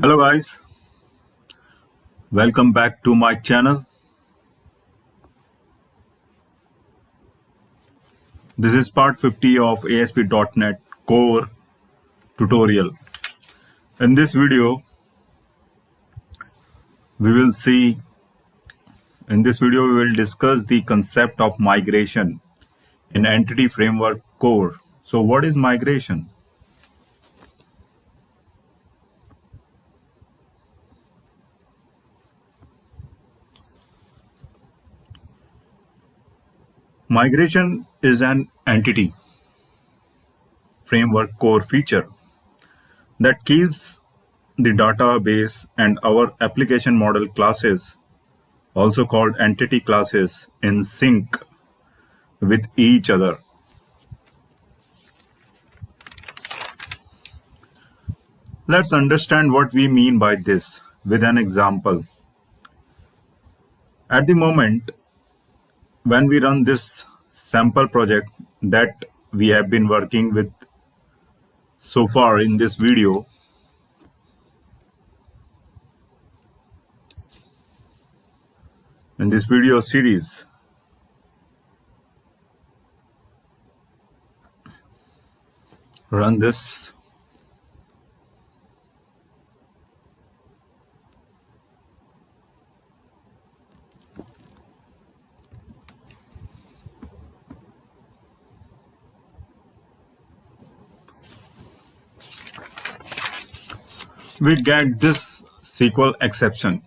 Hello guys, welcome back to my channel. This is part 50 of ASP.NET Core tutorial. In this video, we will see, we will discuss the concept of migration in Entity Framework Core. So what is migration? Migration is an Entity Framework Core feature that keeps the database and our application model classes, also called entity classes, in sync with each other. Let's understand what we mean by this with an example. At the moment, when we run this sample project that we have been working with so far in this video, series, run this. We get this SQL exception.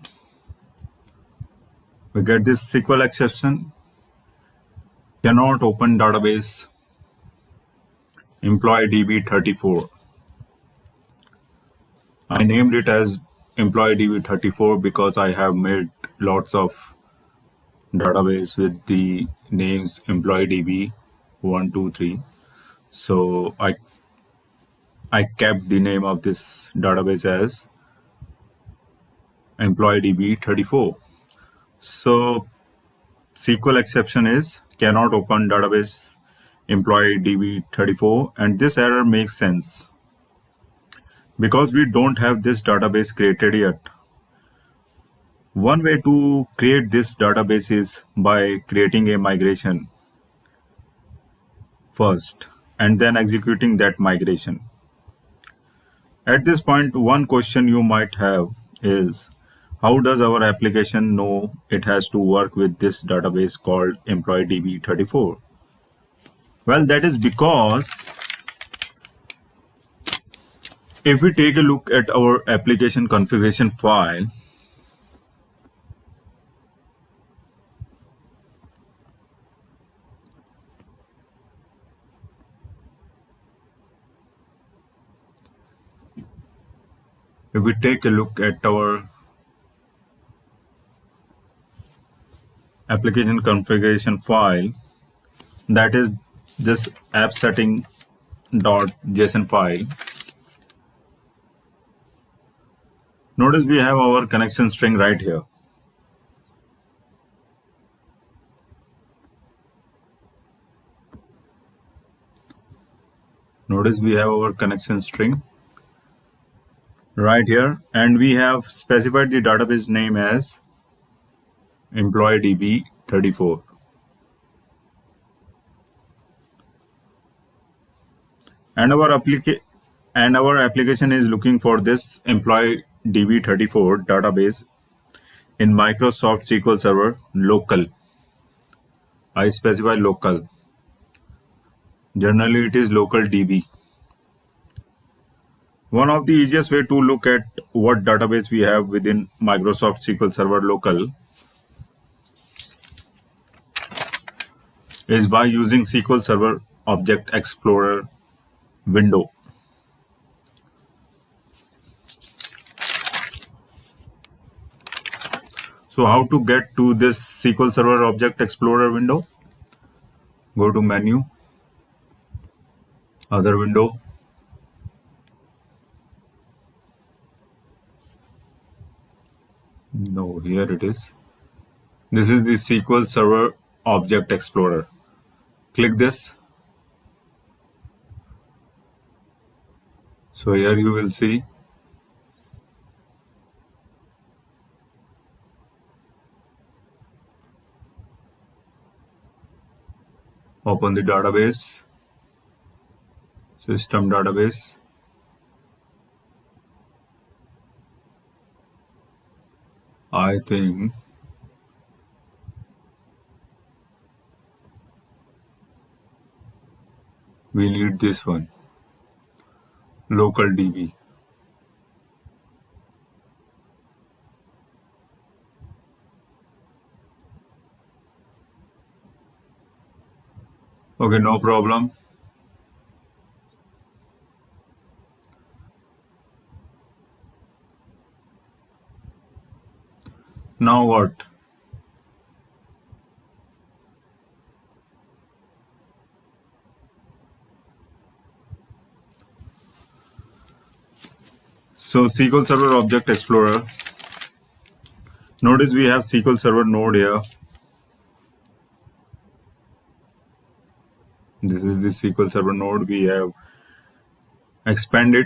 Cannot open database employee DB34. I named it as employee DB34 because I have made lots of database with the names employee DB 1, 2, 3. So I kept the name of this database as employee DB34. So SQL exception is cannot open database employee DB34, and this error makes sense because we don't have this database created yet. One way to create this database is by creating a migration first and then executing that migration. At this point, one question you might have is, how does our application know it has to work with this database called employee DB34? Well, that is because if we take a look at our application configuration file, that is this app setting.json file. Notice we have our connection string right here. And we have specified the database name as employee DB34. And our application is looking for this employee DB34 database in Microsoft SQL Server local. I specify local. Generally, it is local DB. One of the easiest way to look at what database we have within Microsoft SQL Server local is by using SQL Server Object Explorer window. So how to get to this SQL Server Object Explorer window? Go to menu, other window. No, here it is. This is the SQL Server Object Explorer. Click this. So here you will see Open the database, system database. I think we need this one, local DB. Okay, no problem. Now what? So SQL Server Object Explorer. Notice we have SQL Server node here. This is the SQL Server node. We have expanded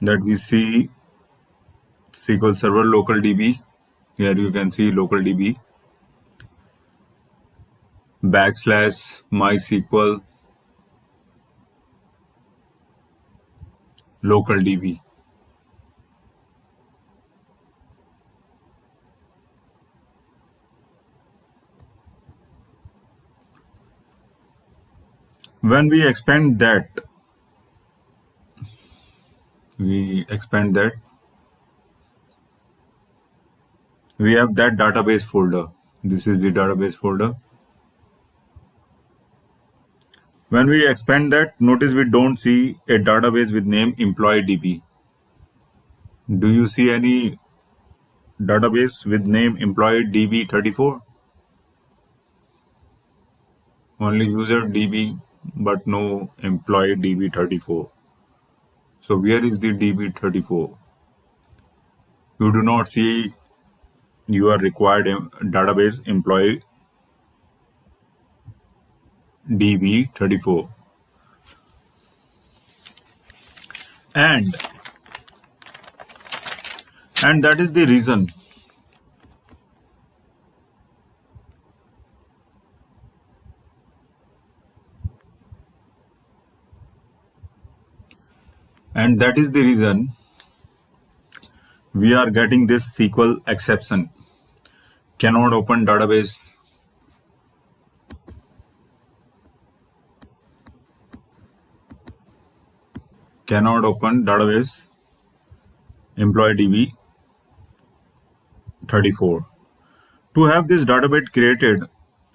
that we see SQL Server local DB. Here you can see local DB backslash MySQL local DB. When we expand that, we have that database folder. This is the database folder. When we expand that, notice we don't see a database with name employee DB. Do you see any database with name employee DB34? Only user DB, but no employee DB34. So where is the DB34? You do not see your required database employee DB34. And that is the reason we are getting this SQL exception. Cannot open database. Cannot open database employee DB 34. To have this database created,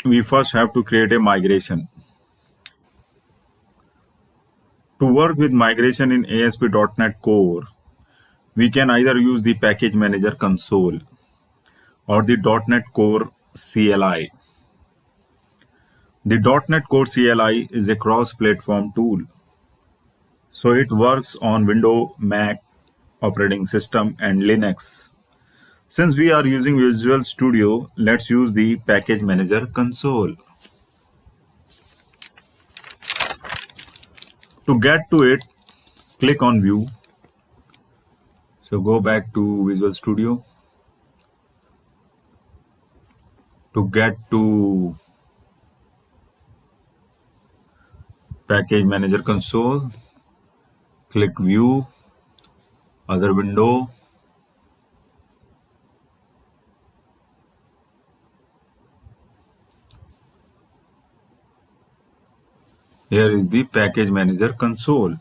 we first have to create a migration. To work with migration in ASP.NET Core, we can either use the Package Manager console or the .NET Core CLI. The .NET Core CLI is a cross-platform tool. So it works on Windows, Mac operating system, and Linux. Since we are using Visual Studio, let's use the Package Manager console. To get to it, click on View. So go back to Visual Studio. To get to Package Manager console, click View, Other window. Here is the Package Manager console.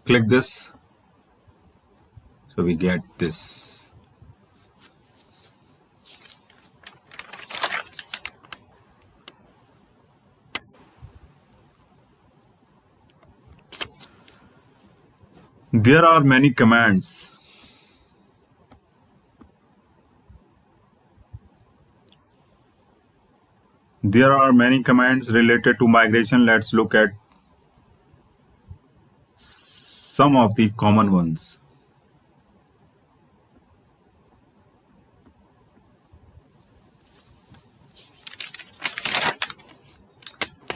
Click this. So we get this. There are many commands. There are many commands related to migration. Let's look at some of the common ones.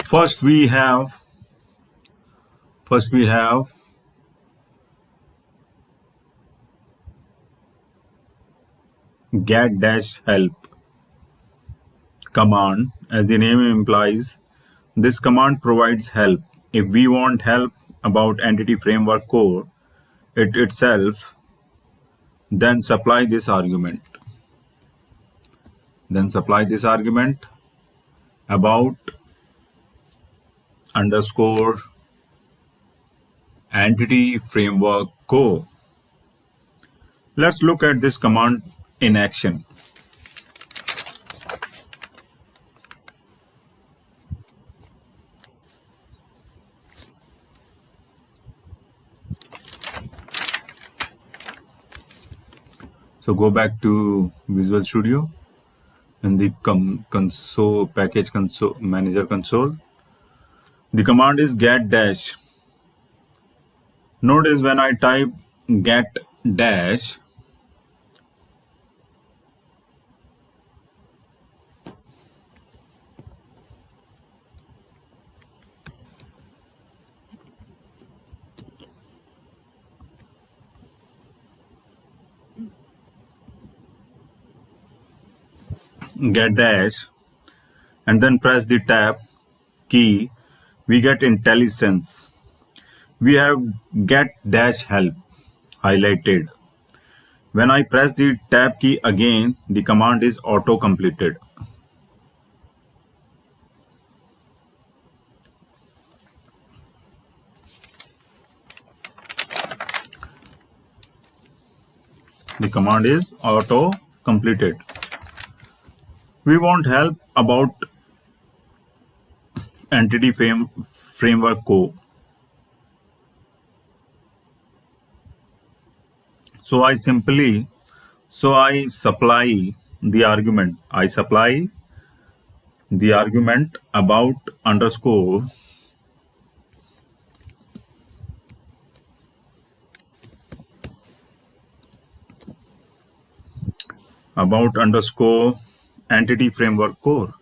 First we have get-help. command, as the name implies, this command provides help. If we want help about entity framework core it itself, then supply this argument. Then supply this argument about underscore entity framework core. Let's look at this command in action. So go back to Visual Studio in the console package console manager console. The command is get dash. Notice when I type get dash, get dash, and then press the tab key, we get IntelliSense. We have get dash help highlighted. When I press the tab key again, the command is auto completed. The command is auto completed. We want help about entity framework core. So I supply the argument. I supply the argument about underscore entity framework core.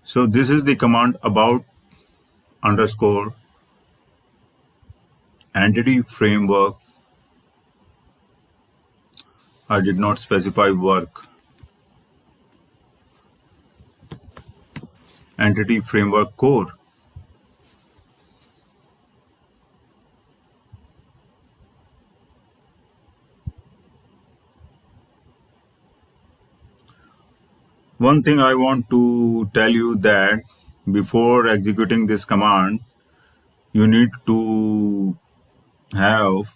So this is the command about underscore entity framework. I did not specify work. Entity framework core. One thing I want to tell you that before executing this command, you need to have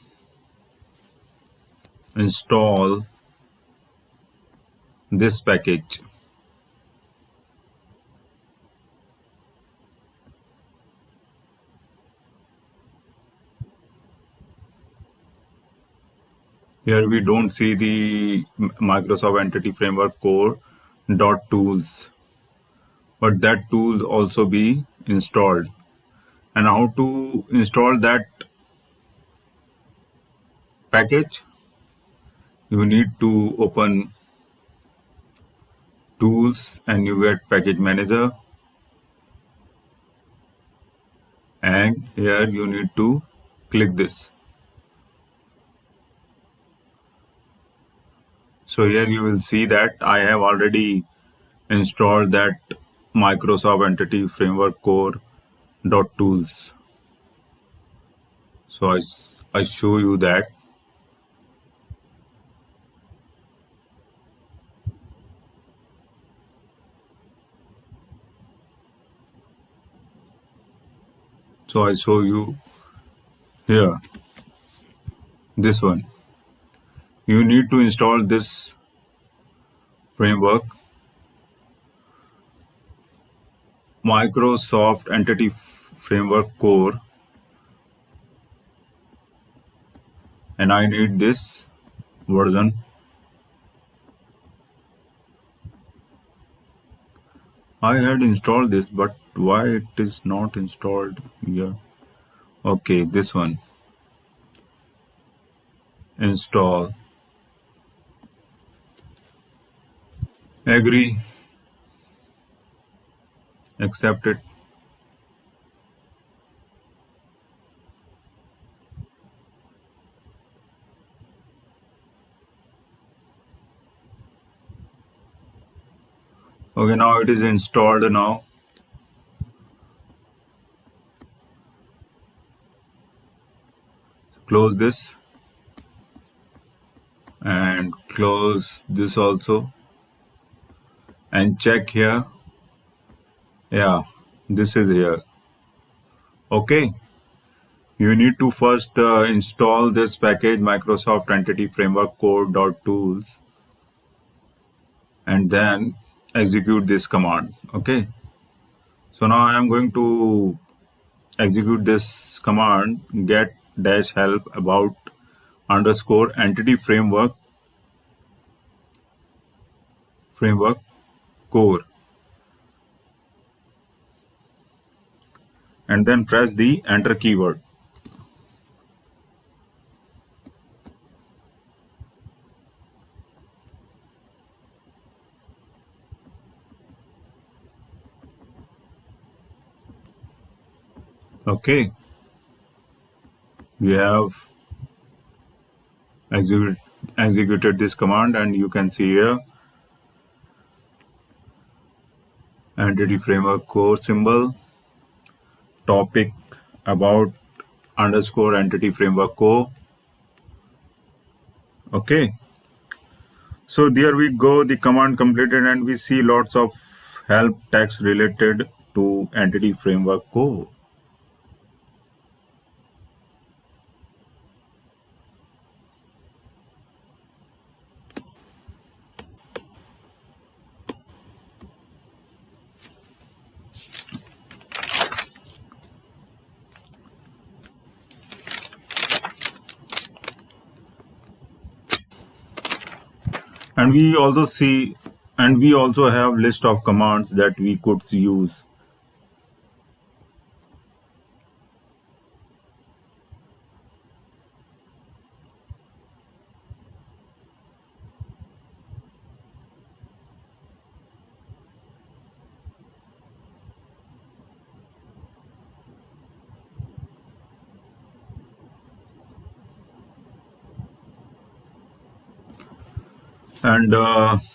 install this package. Here we don't see the Microsoft Entity Framework Core .tools, but that tool also be installed. And how to install that package? You need to open Tools and you get Package Manager, and here you need to click this. So here you will see that I have already installed that Microsoft Entity Framework Core .tools. So I show you that. So I show you here this one. You need to install this framework, Microsoft Entity Framework Core, and I need this version. I had installed this, but why it is not installed here? Okay, this one. Install. Agree. Accept it. Okay, now it is installed now. Close this and close this also and check here. Yeah, this is here. Okay, you need to first install this package Microsoft Entity Framework Core.tools and then execute this command. Okay, so now I am going to execute this command get dash help about underscore entity framework core and then press the enter keyword. Okay, we have execute, executed this command and you can see here entity framework core symbol topic about underscore entity framework core. Okay, so there we go, the command completed and we see lots of help text related to entity framework core. And we also have list of commands that we could use. And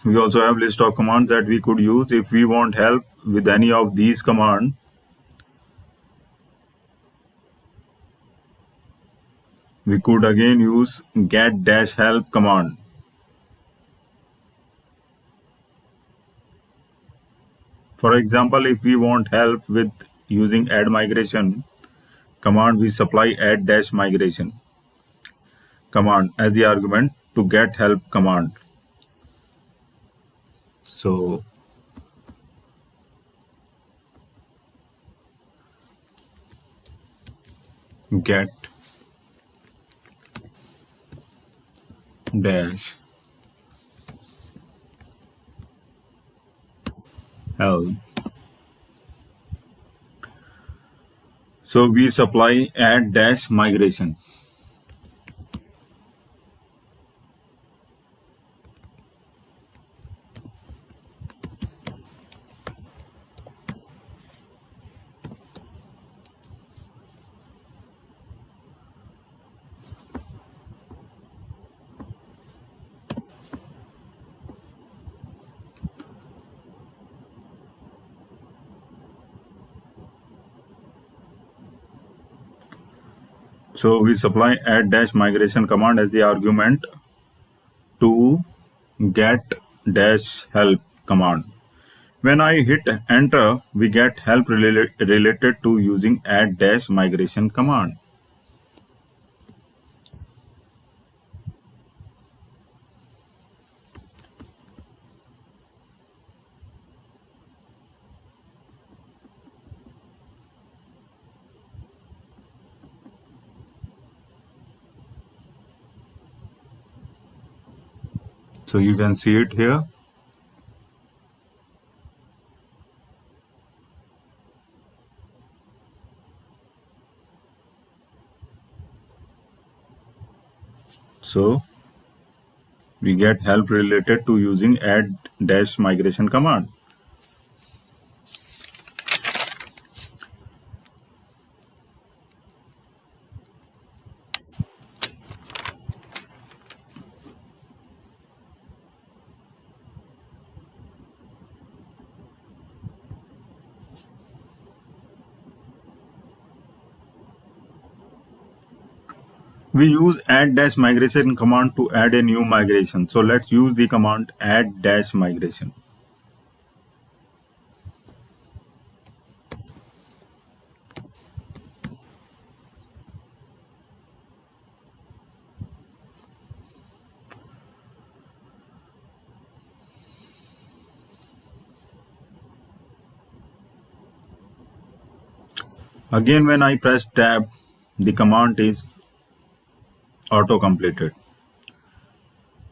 we also have list of commands that we could use if we want help with any of these commands. We could again use get dash help command. For example, if we want help with using add migration command, we supply add dash migration command as the argument to get help command. So get dash help. So we supply add dash migration. So we supply add dash migration command as the argument to get dash help command. When I hit enter, we get help related to using add dash migration command. So you can see it here. So we get help related to using add dash migration command. We use add dash migration command to add a new migration. So let's use the command add dash migration. Again, when I press tab, the command is auto completed.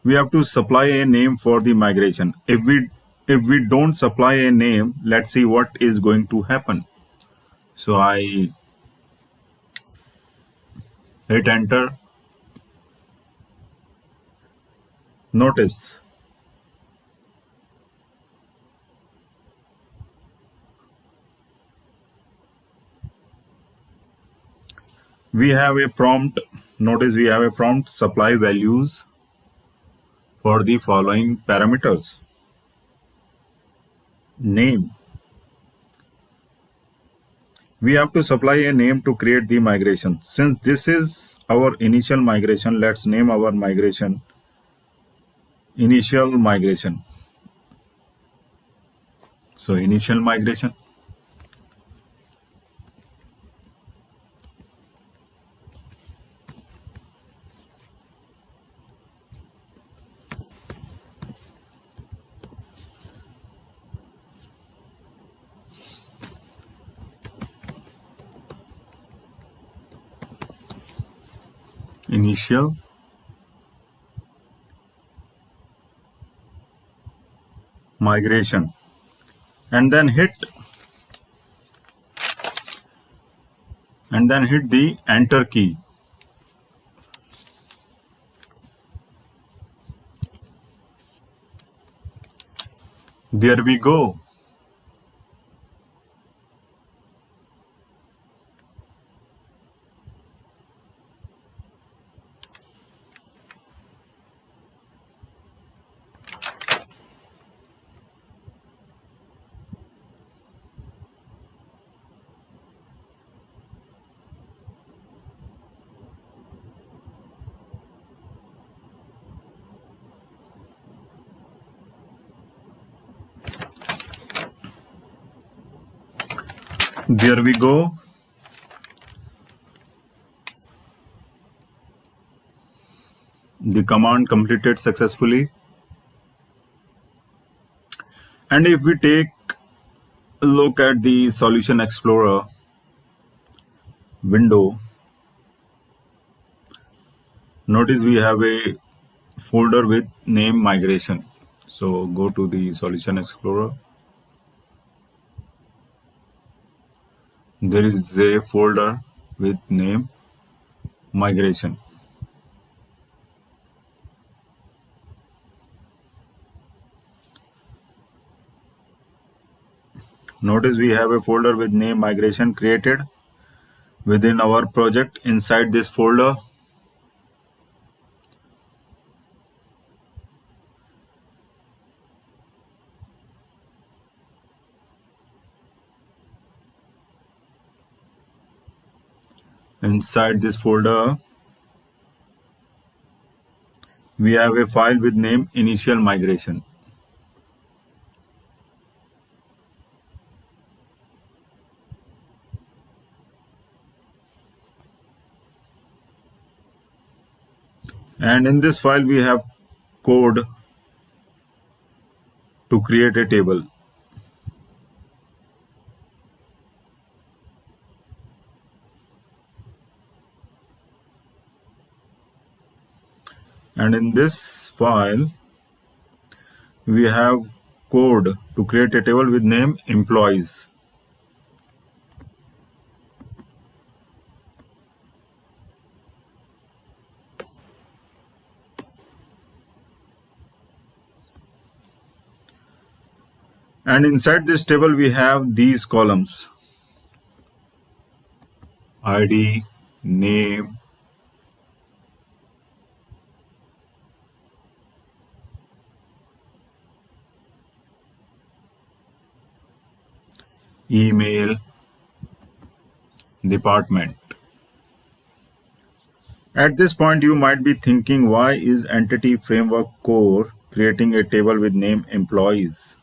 We have to supply a name for the migration. If we don't supply a name, let's see what is going to happen. So I hit enter. Notice we have a prompt. Notice we have a prompt supply values for the following parameters. Name. We have to supply a name to create the migration. Since this is our initial migration, let's name our migration initial migration. So initial migration. Initial migration. And then hit the enter key. There we go. There we go. The command completed successfully. And if we take a look at the Solution Explorer window, notice we have a folder with name migration. So go to the Solution Explorer. There is a folder with name migration. Notice we have a folder with name migration created within our project. Inside this folder, we have a file with name initial migration. And in this file, we have code to create a table. And in this file, we have code to create a table with name employees. And inside this table, we have these columns: ID, name, email, department. At this point, you might be thinking, why is Entity Framework Core creating a table with name employees?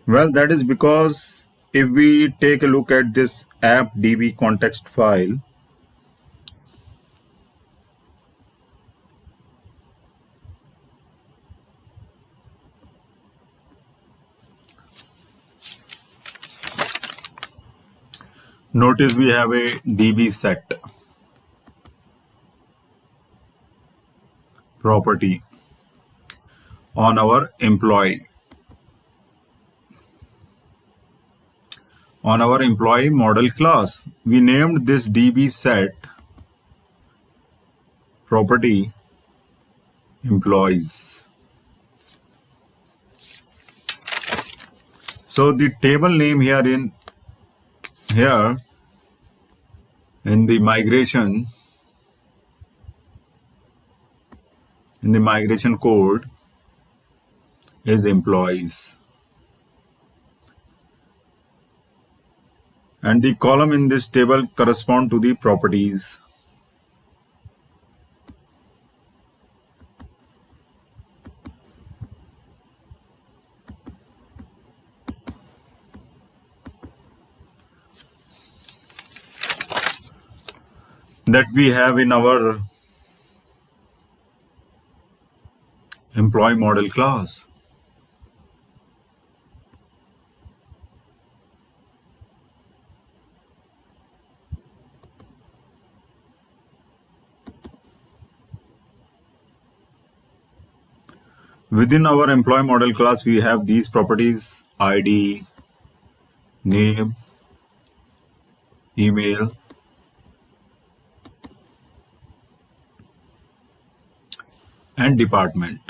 Well, that is because if we take a look at this app.db context file, notice we have a db set property on our employee model class. We named this db set property employees. So the table name here in the migration code is employees, and the column in this table correspond to the properties. That we have in our employee model class. Within our employee model class, we have these properties: ID, name, email, and department.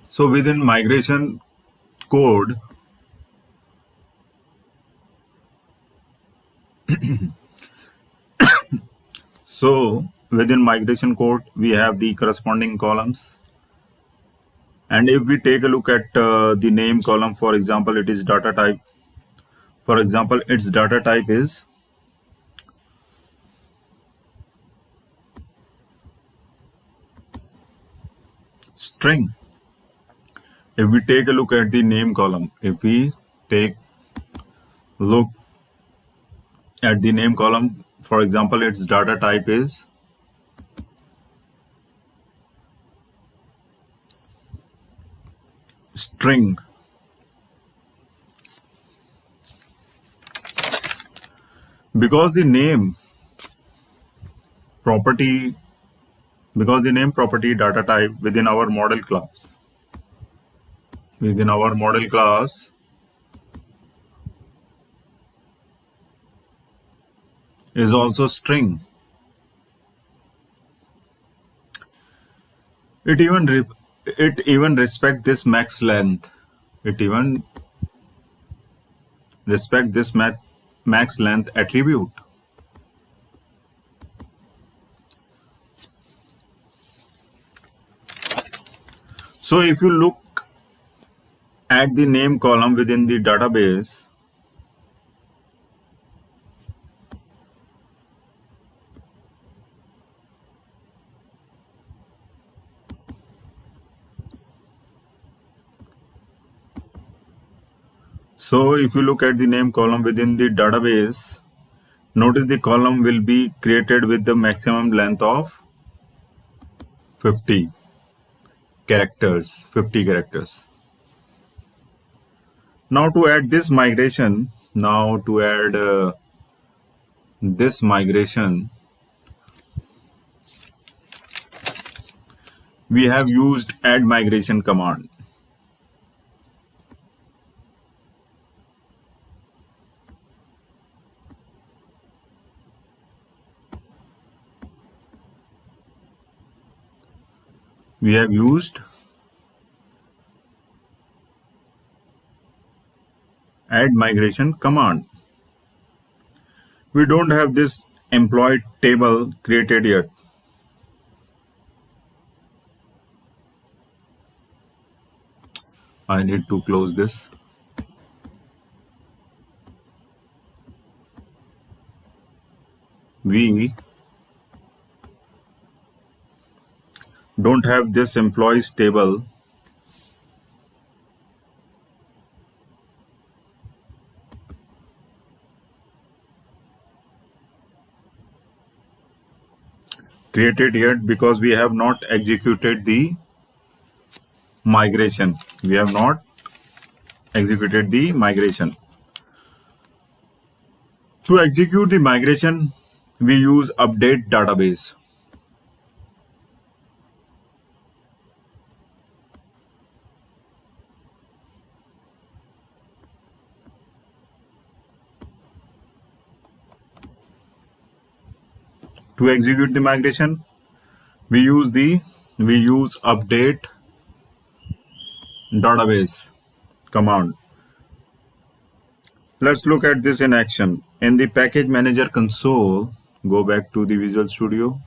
So within migration code, we have the corresponding columns. And if we take a look at the name column, for example, it is data type. For example, its data type is string. If we take a look at the name column, for example, its data type is string. Because the name property data type within our model class is also string. It even respect this max length. Max length attribute. So if you look at the name column within the database, notice the column will be created with the maximum length of 50 characters. Now to add this migration, we have used add migration command. We have used add migration command. We don't have this employee table created yet. I need to close this. We don't have this employees table created yet because we have not executed the migration. We have not executed the migration. To execute the migration, we use update database. To execute the migration, we use update database command. Let's look at this in action. In the package manager console, go back to the Visual Studio.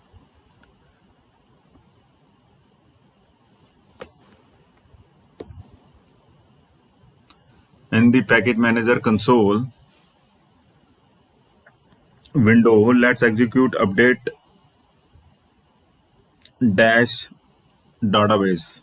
In the package manager console window, let's execute update dash database.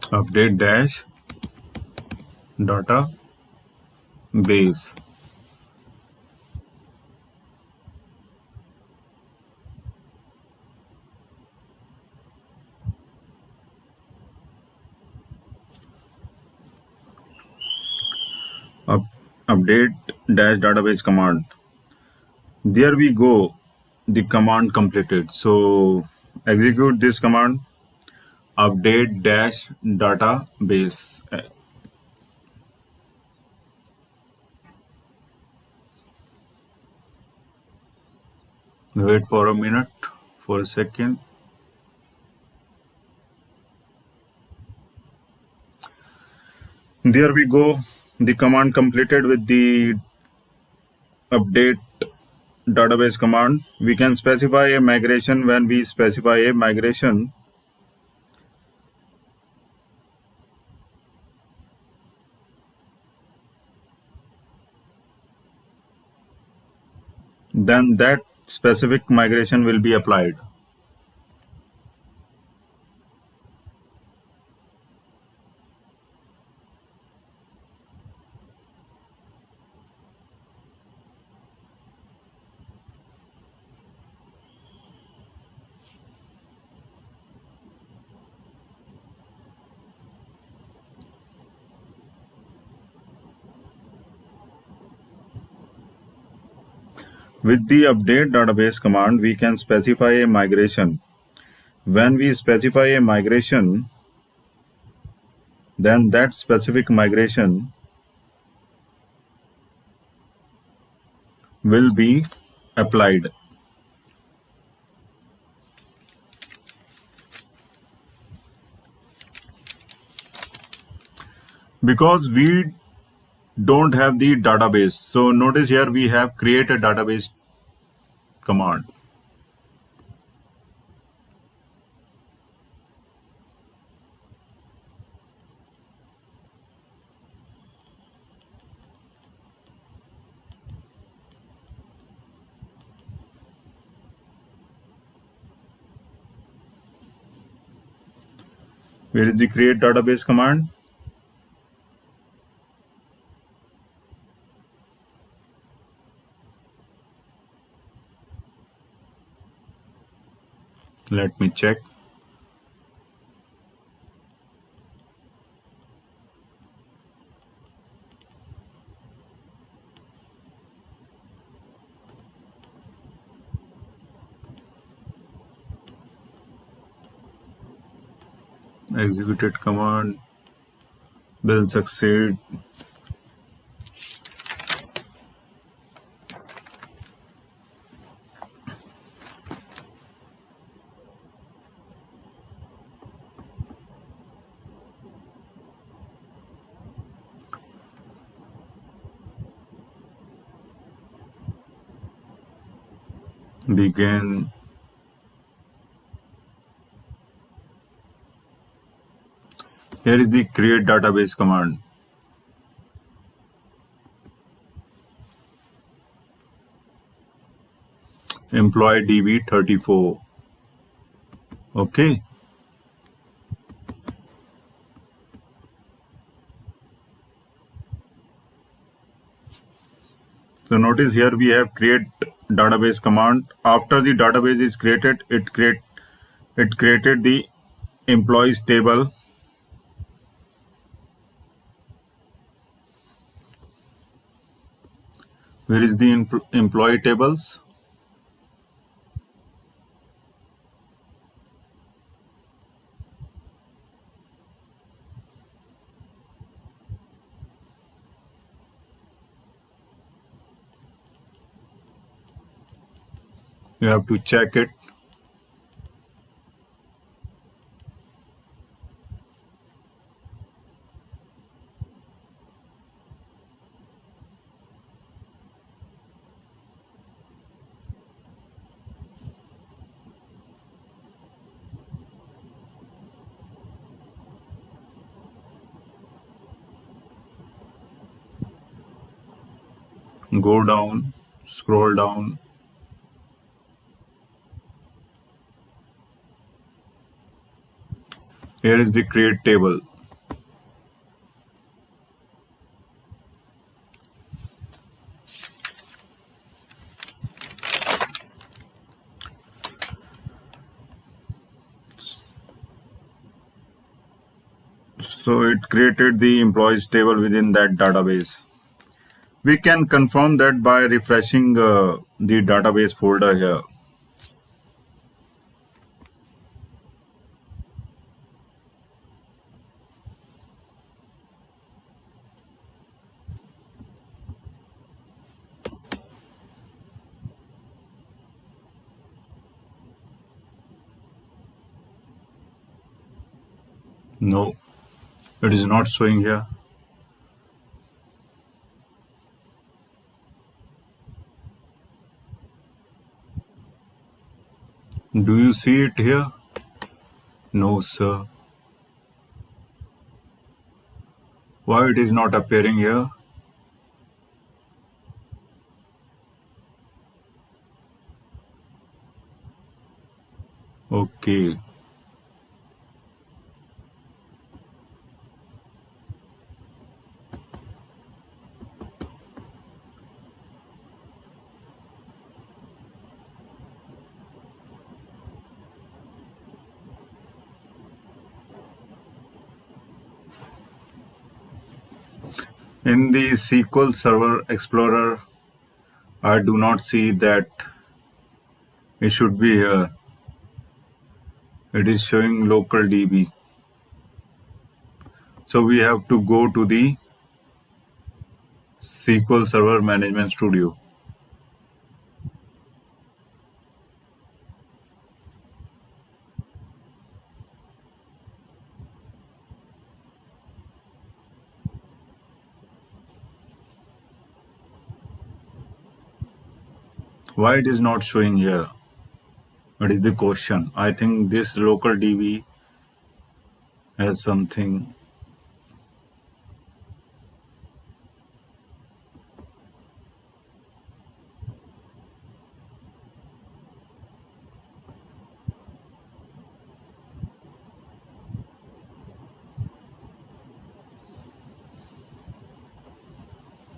Update dash database. Up, update dash database command. There we go, the command completed. So execute this command, update dash database. Wait for a minute, for a second. There we go, the command completed with the update database command. We can specify a migration. When we specify a migration, then that specific migration will be applied. With the update database command, we can specify a migration. When we specify a migration, then that specific migration will be applied. Because we don't have the database. So notice here we have create a database command. Where is the create database command? Let me check. executed command will succeed. Begin. Here is the create database command. Employee DB34. Okay. So notice here we have create database command. After the database is created, it created the employees table. Where is the employee tables? You have to check it. Go down, scroll down. Here is the create table. So it created the employees table within that database. We can confirm that by refreshing the database folder here. No, it is not showing here. Do you see it here? No, sir. Why it is not appearing here? Okay. In the SQL Server Explorer, I do not see that it should be here. It is showing local DB. So we have to go to the SQL Server Management Studio. Why it is not showing here? What is the question? I think this local DB has something.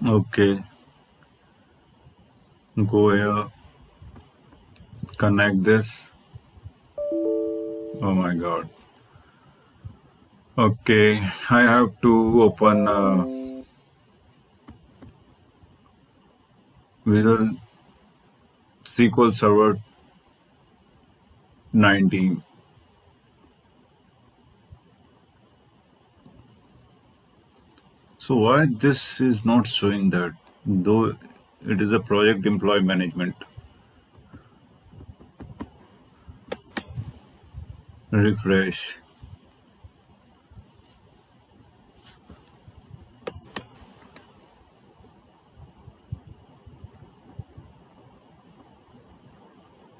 Okay. Go here. Connect this. Oh my god. Okay, I have to open Visual SQL Server 19. So why this is not showing that, though it is a project employee management? Refresh.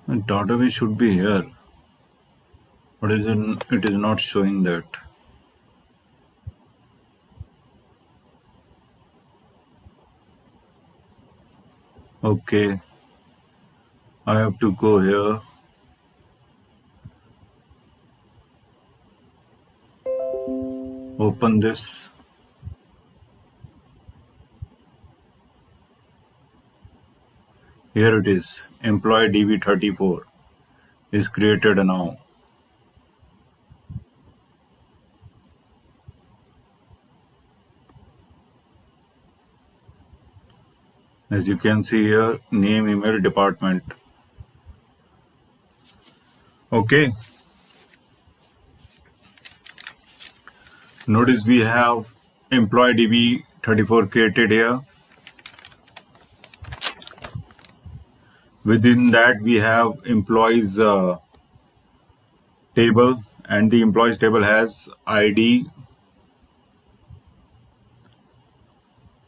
And database should be here. What is it? It is not showing that. Okay, I have to go here. Open this. Here it is. Employee DB34 is created now. As you can see here, name, email, department. Okay. Notice we have employee DB34 created here. Within that, we have employees table, and the employees table has ID,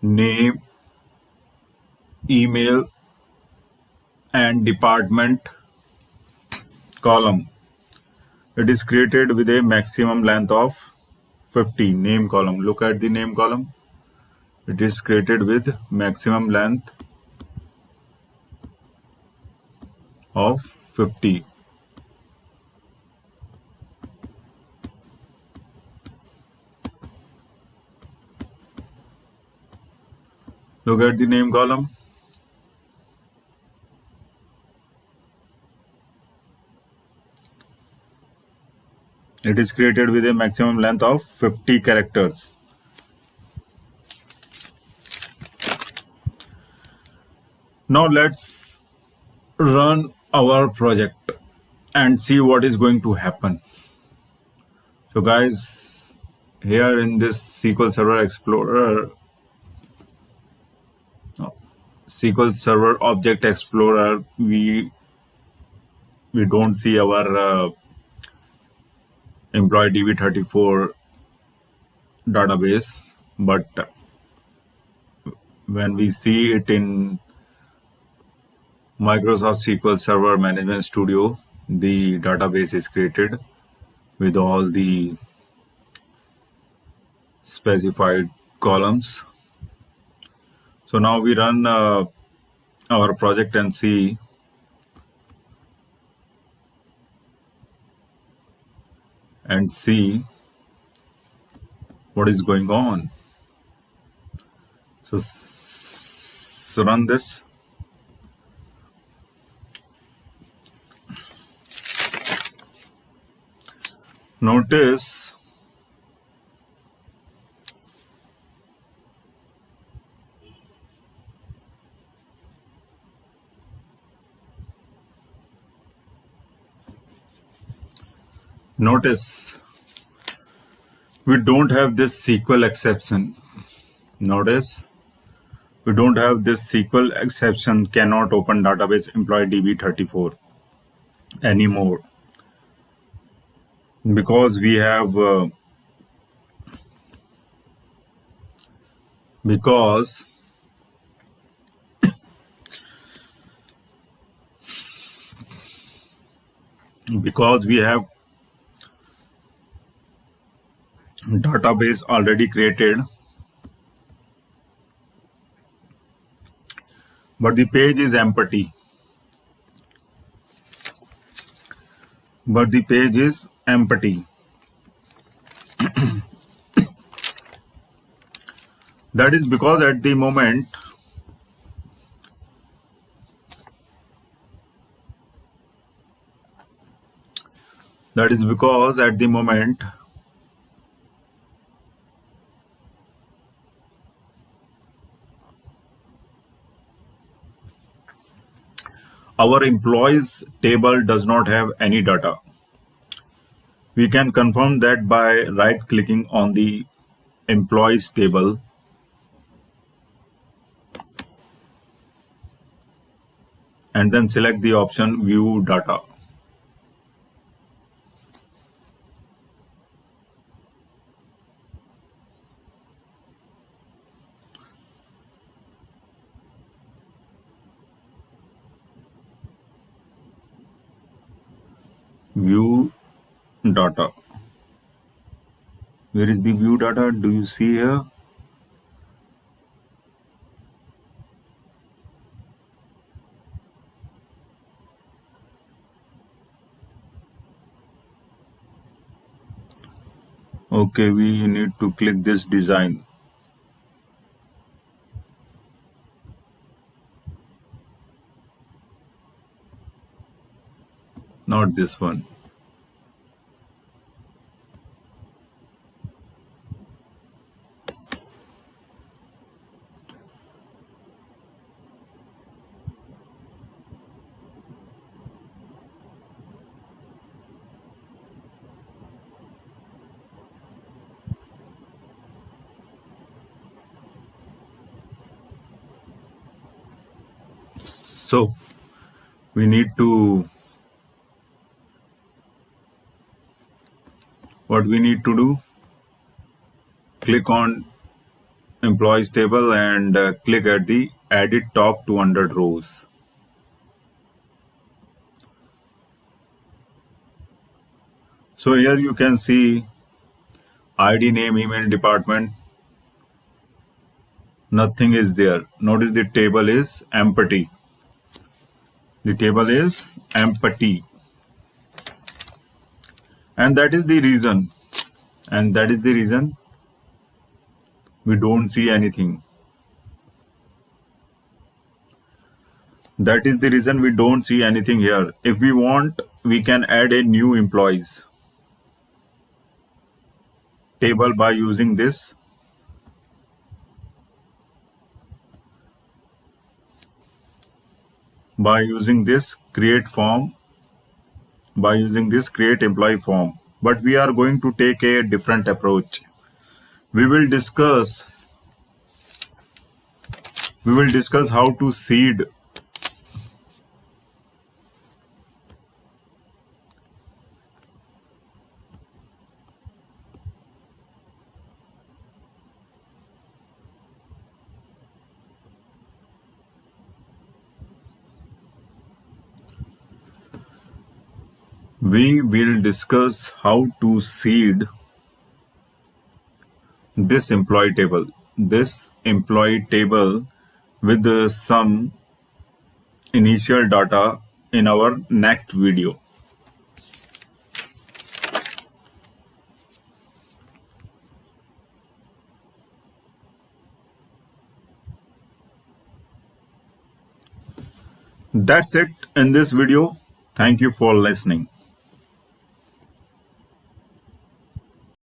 name, email, and department column. It is created with a maximum length of 50. Name column. Look at the name column. It is created with maximum length of 50. Look at the name column. It is created with a maximum length of 50 characters. Now let's run our project and see what is going to happen. So guys, here in this SQL Server Explorer, SQL Server Object Explorer, we don't see our employee DB34 database, but when we see it in Microsoft SQL Server Management Studio, the database is created with all the specified columns. So now we run our project and see what is going on. So run this. Notice we don't have this SQL exception. Notice we don't have this SQL exception, cannot open database employee DB34 anymore, because we have because we have database already created, but the page is empty. That is because at the moment our employees table does not have any data. We can confirm that by right clicking on the employees table and then select the option View Data. View Data. Where is the View Data? Do you see here? Okay, we need to click this design. Not this one. So we need to, what we need to do, click on employees table and click at the edit top 200 rows. So here you can see ID, name, email, department. Nothing is there. Notice the table is empty. The table is empty. And that is the reason. And that is the reason we don't see anything. That is the reason we don't see anything here. If we want, we can add a new employees table by using this. By using this create form, by using this create employee form. But we are going to take a different approach. We will discuss how to seed we will discuss how to seed this employee table with some initial data in our next video. That's it in this video. Thank you for listening.